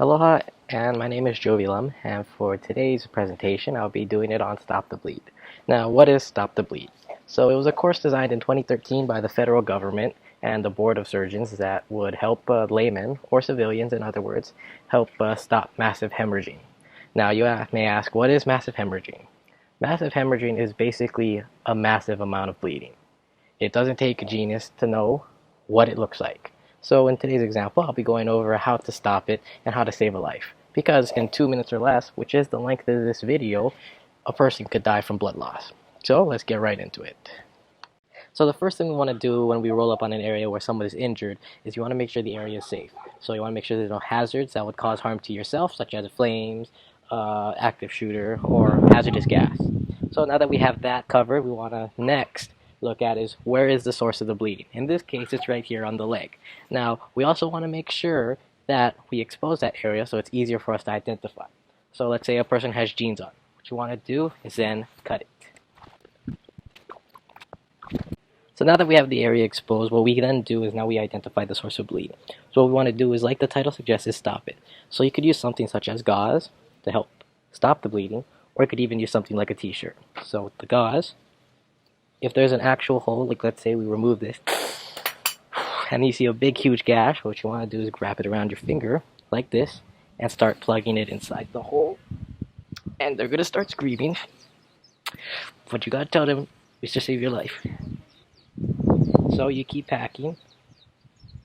Aloha, and my name is Jovilum, and for today's presentation, I'll be doing it on Stop the Bleed. Now, what is Stop the Bleed? So it was a course designed in 2013 by the federal government and the Board of Surgeons that would help laymen, or civilians in other words, help stop massive hemorrhaging. Now, you may ask, what is massive hemorrhaging? Massive hemorrhaging is basically a massive amount of bleeding. It doesn't take a genius to know what it looks like. So in today's example, I'll be going over how to stop it and how to save a life. Because in 2 minutes or less, which is the length of this video, a person could die from blood loss. So let's get right into it. So the first thing we want to do when we roll up on an area where someone is injured is you want to make sure the area is safe. So you want to make sure there's no hazards that would cause harm to yourself, such as flames, active shooter, or hazardous gas. So now that we have that covered, we want to next look at is where is the source of the bleeding. In this case, it's right here on the leg. Now, we also want to make sure that we expose that area so it's easier for us to identify. So let's say a person has jeans on. What you want to do is then cut it. So now that we have the area exposed, what we then do is now we identify the source of bleeding. So what we want to do is, like the title suggests, is stop it. So you could use something such as gauze to help stop the bleeding, or you could even use something like a t-shirt. So with the gauze, if there's an actual hole, like let's say we remove this, and you see a big huge gash, what you want to do is wrap it around your finger, like this, and start plugging it inside the hole. And they're going to start screaming. What you got to tell them is to save your life. So you keep packing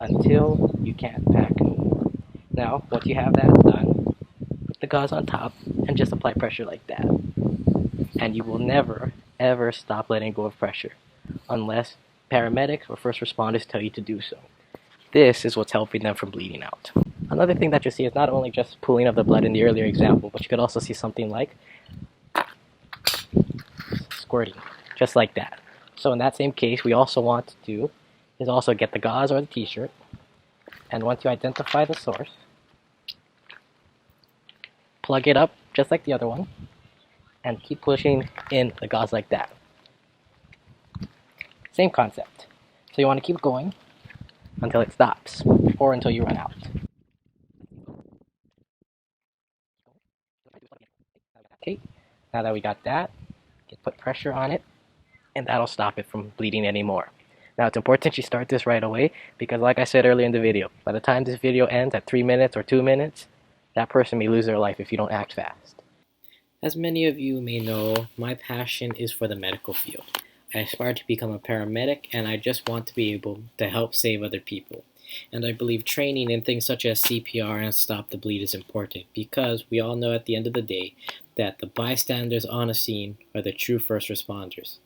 until you can't pack anymore. Now, once you have that done, put the gauze on top and just apply pressure like that. And you will never, ever stop letting go of pressure unless paramedics or first responders tell you to do so. This is what's helping them from bleeding out. Another thing that you see is not only just pooling of the blood in the earlier example, but you could also see something like squirting, just like that. So in that same case, we also want to do is also get the gauze or the t-shirt, and once you identify the source, plug it up just like the other one, and keep pushing in the gauze like that. Same concept. So you want to keep going until it stops, or until you run out. Okay, now that we got that, put pressure on it, and that'll stop it from bleeding anymore. Now it's important you start this right away, because like I said earlier in the video, by the time this video ends at 3 minutes or 2 minutes, that person may lose their life if you don't act fast. As many of you may know, my passion is for the medical field. I aspire to become a paramedic, and I just want to be able to help save other people. And I believe training in things such as CPR and stop the bleed is important, because we all know at the end of the day that the bystanders on a scene are the true first responders.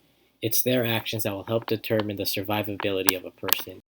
It's their actions that will help determine the survivability of a person.